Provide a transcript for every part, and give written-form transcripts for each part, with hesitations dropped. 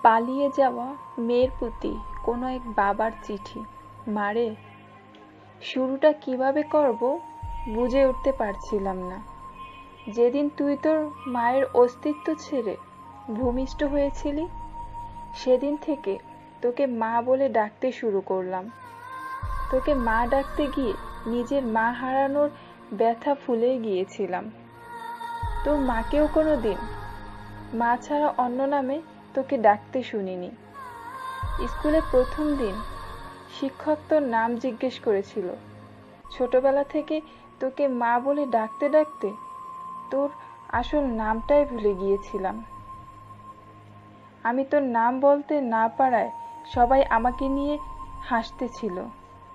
পালিয়ে যাওয়া মেয়ের প্রতি কোনো এক বাবার চিঠি। মারে, শুরুটা কিভাবে করব বুঝে উঠতে পারছিলাম না। যেদিন তুই তোর মায়ের অস্তিত্ব ছেড়ে ভূমিষ্ঠ হয়েছিলি, সেদিন থেকে তোকে মা বলে ডাকতে শুরু করলাম। তোকে মা ডাকতে গিয়ে নিজের মা হারানোর ব্যথা ভুলে গিয়েছিলাম। তোর মাকেও কোনো দিন মা ছাড়া অন্য নামে তোকে ডাকতে শুনিনি। স্কুলে প্রথম দিন শিক্ষক তোর নাম জিজ্ঞেস করেছিল। ছোটবেলা থেকে তোকে মা বলে ডাকতে ডাকতে তোর আসল নামটাই ভুলে গিয়েছিলাম। আমি তোর নাম বলতে না পারায় সবাই আমাকে নিয়ে হাসতেছিল,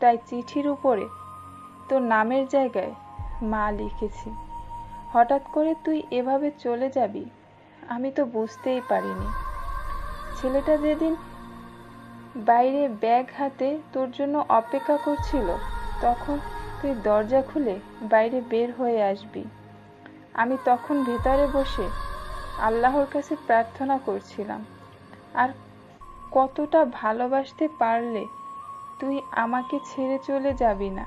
তাই চিঠির উপরে তোর নামের জায়গায় মা লিখেছি। হঠাৎ করে তুই এভাবে চলে যাবি আমি তো বুঝতেই পারিনি। ছেলেটা যেদিন বাইরে ব্যাগ হাতে তোর জন্য অপেক্ষা করছিল, তখন তুই দরজা খুলে বাইরে বের হয়ে আসবি। আমি তখন ভেতরে বসে আল্লাহর কাছে প্রার্থনা করছিলাম, আর কতটা ভালোবাসতে পারলে তুই আমাকে ছেড়ে চলে যাবি না,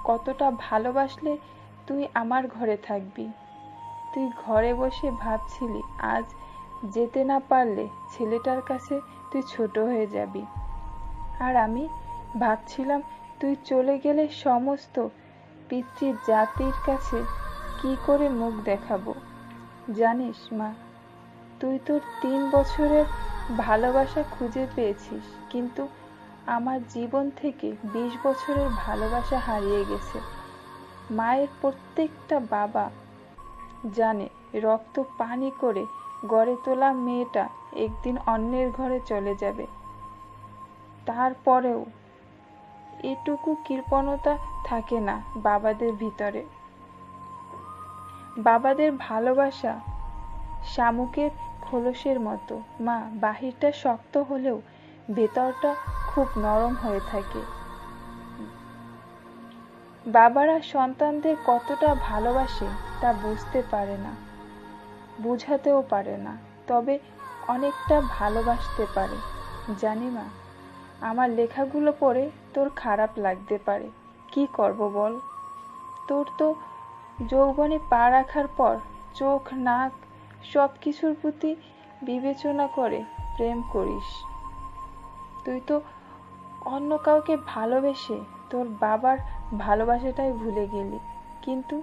কতটা ভালোবাসলে তুই আমার ঘরে থাকবি। তুই ঘরে বসে ভাবছিলি আজ যেতে না পারলে ছেলেটার কাছে তুই ছোট হয়ে যাবি, আর আমি ভাবছিলাম তুই চলে গেলে সমস্ত পিতৃ জাতির কাছে কি করে মুখ দেখাবো। জানিস মা, তুই তোর 3 বছরের ভালোবাসা খুঁজে পেয়েছিস, কিন্তু আমার জীবন থেকে 20 বছরের ভালোবাসা হারিয়ে গেছে। মায়ের প্রত্যেকটা বাবা জানে রক্ত পানি করে গড়ে তোলা মেয়েটা একদিন অন্যের ঘরে চলে যাবে। তারপরেও এটুকু কৃপণতা থাকে না বাবাদের ভিতরে। বাবাদের ভালোবাসা শামুকের খোলসের মতো। মা, বাহিরটা শক্ত হলেও ভেতরটা খুব নরম হয়ে থাকে। বাবারা সন্তানদের কতটা ভালোবাসে তা বুঝতে পারে না, বুঝাতেও পারে না, তবে অনেকটা ভালোবাসতে পারে। জানি মা, আমার লেখাগুলো পড়ে তোর খারাপ লাগতে পারে, কি করব বল। তোর তো যৌবনে পা রাখার পর চোখ নাক সব কিছুর প্রতি বিবেচনা করে প্রেম করিস। তুই তো অন্য কাউকে ভালোবেসে তোর বাবার ভালোবাসাটাই ভুলে গেলি। কিন্তু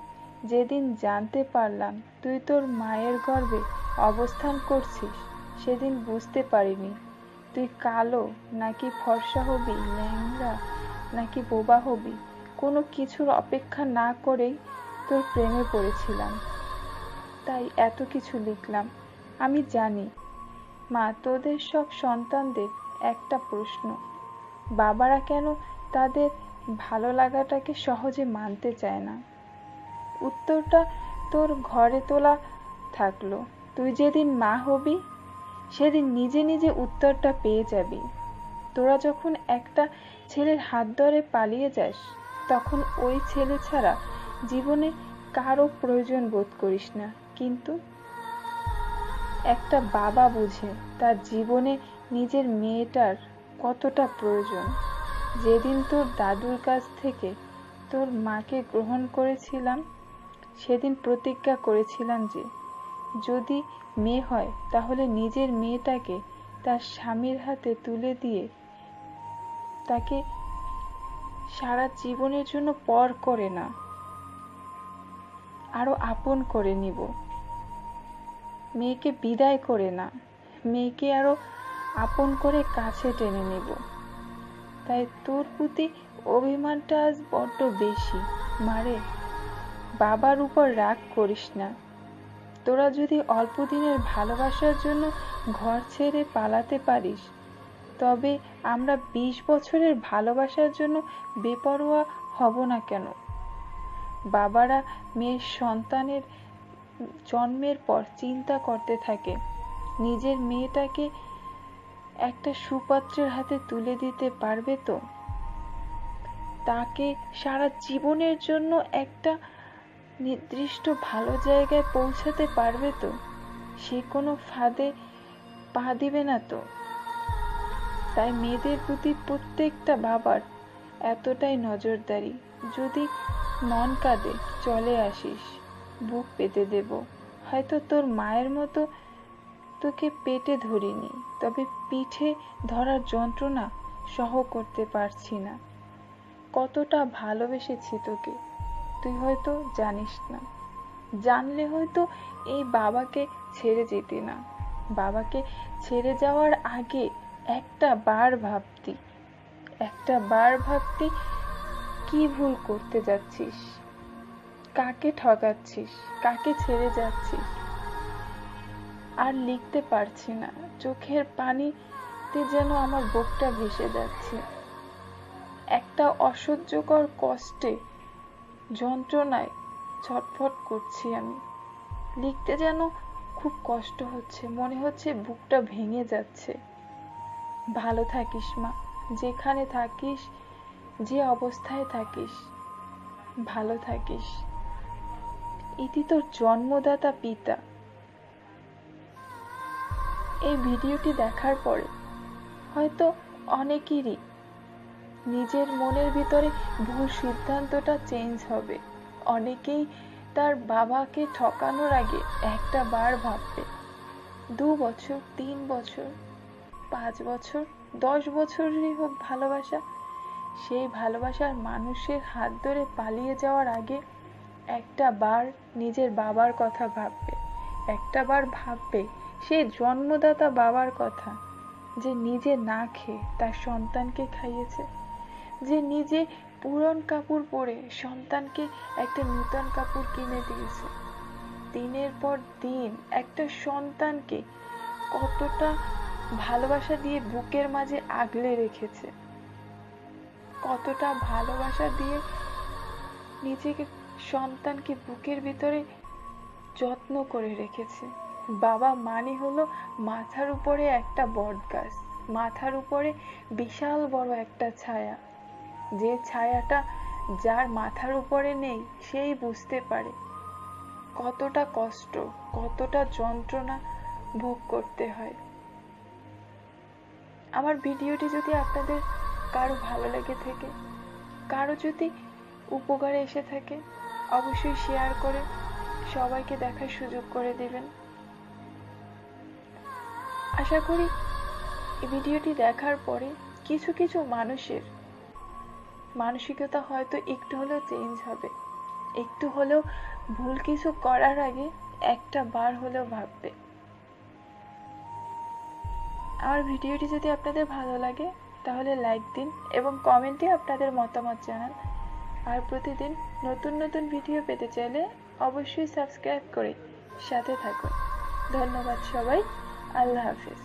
যেদিন জানতে পারলাম তুই তোর মায়ের গর্ভে অবস্থান করছিস, সেদিন বুঝতে পারিনি তুই কালো নাকি ফর্সা হবি, ল্যাংড়া নাকি বোবা হবি। কোনো কিছুর অপেক্ষা না করেই তোর প্রেমে পড়েছিলাম, তাই এত কিছু লিখলাম। আমি জানি মা, তোদের সব সন্তানদের একটা প্রশ্ন, বাবারা কেন তাদের ভালো লাগাটাকে সহজে মানতে চায় না। উত্তরটা তোর ঘরে তোলা থাকলো। তুই যেদিন মা হবি সেদিন নিজে নিজে উত্তরটা পেয়ে যাবি। তোরা যখন একটা ছেলের হাত ধরে পালিয়ে যাস, তখন ওই ছেলে ছাড়া জীবনে কারো প্রয়োজন বোধ করিস না, কিন্তু একটা বাবা বুঝে তার জীবনে নিজের মেয়েটার কতটা প্রয়োজন। যেদিন তোর দাদুর কাছ থেকে তোর মাকে গ্রহণ করেছিলাম, সেদিন প্রতিজ্ঞা করেছিলাম যে যদি মেয়ে হয় তাহলে নিজের মেয়েটাকে তার স্বামীর হাতে তুলে দিয়ে তাকে সারা জীবনের জন্য পর করে না, আরো আপন করে নিব। মেয়েকে বিদায় করে না, মেয়েকে আরো আপন করে কাছে টেনে নেব। তাই তোর প্রতি অভিমানটা আজ বড্ড বেশি। মারে, বাবার উপর রাগ করিস না। তোরা যদি অল্প দিনের ভালোবাসার জন্য ঘর ছেড়ে পালাতে পারিস, তবে আমরা 20 বছরের ভালোবাসার জন্য বেপরোয়া হব না কেন? বাবারা মেয়ের সন্তানের জন্মের পর চিন্তা করতে থাকে নিজের মেয়েটাকে একটা সুপাত্রের হাতে তুলে দিতে পারবে তো, তাকে সারা জীবনের জন্য একটা নির্দিষ্ট ভালো জায়গায় পৌঁছাতে পারবে তো, সে কোনো ফাঁদে পা দিবে না তো। তাই মেয়েদের প্রতি প্রত্যেকটা বাবার এতটাই নজরদারি। যদি মন কাঁদে চলে আসিস, বুক পেতে দেব। হয়তো তোর মায়ের মতো তোকে পেটে ধরিনি, তবে পিঠে ধরার যন্ত্রণা সহ করতে পারছি না। কতটা ভালোবেসেছি তোকে তুই হয়তো জানিস না। জানলে হয়তো এই বাবাকে ছেড়ে যেতি না। বাবাকে ছেড়ে যাওয়ার আগে একটা বার ভাবতি কি ভুল করতে যাচ্ছিস, কাকে ঠকাচ্ছিস, কাকে ছেড়ে যাচ্ছিস। আর লিখতে পারছি না, চোখের পানিতে যেন আমার বুকটা ভেসে যাচ্ছে। একটা অসহ্যকর কষ্টে, যন্ত্রণায় ছটফট করছি আমি। লিখতে যেন খুব কষ্ট হচ্ছে, মনে হচ্ছে বুকটা ভেঙে যাচ্ছে। ভালো থাকিস মা, যেখানে থাকিস, যে অবস্থায় থাকিস, ভালো থাকিস। ইতি তোর জন্মদাতা পিতা। এই ভিডিওটি দেখার পরে হয়তো অনেকেরই নিজের মনের ভিতরে ভুল সিদ্ধান্তটা চেঞ্জ হবে। অনেকেই তার বাবাকে ঠকানোর আগে একটা বার ভাববে। 2 বছর, 3 বছর, 5 বছর, 10 বছরেরই হোক ভালোবাসা, সেই ভালোবাসার মানুষের হাত ধরে পালিয়ে যাওয়ার আগে একটা বার নিজের বাবার কথা ভাববে। একটা বার ভাববে সেই জন্মদাতা বাবার কথা, যে নিজে না খেয়ে তার সন্তানকে খাইয়েছে, যে নিজে পুরনো কাপড় পরে সন্তানকে একটা নূতন কাপড় কিনে দিয়েছে। দিনের পর দিন একটা সন্তানকে কতটা ভালোবাসা দিয়ে বুকের মাঝে আগলে রেখেছে, কতটা ভালোবাসা দিয়ে নিজেকে সন্তানকে বুকের ভিতরে যত্ন করে রেখেছে। বাবা মানে হলো মাথার উপরে একটা বটগাছ, মাথার উপরে বিশাল বড় একটা ছায়া। যে ছায়াটা যার মাথার উপরে নেই, সেই বুঝতে পারে কতটা কষ্ট, কতটা যন্ত্রণা ভোগ করতে হয়। আমার ভিডিওটি যদি আপনাদের কারো ভালো লেগে থাকে, কারো যদি উপকারে এসে থাকে, অবশ্যই শেয়ার করে সবাইকে দেখার সুযোগ করে দিবেন। আশা করি এই ভিডিওটি দেখার পরে কিছু কিছু মানুষের মানসিকতা হয়তো একটু হলেও চেঞ্জ হবে, একটু হলেও ভুল কিছু করার আগে একটা বার হলেও ভাববে। আমার ভিডিওটি যদি আপনাদের ভালো লাগে তাহলে লাইক দিন এবং কমেন্টে আপনাদের মতামত জানান। আর প্রতিদিন নতুন নতুন ভিডিও পেতে চাইলে অবশ্যই সাবস্ক্রাইব করে সাথে থাকুন। ধন্যবাদ সবাই। আল্লাহ হাফেজ।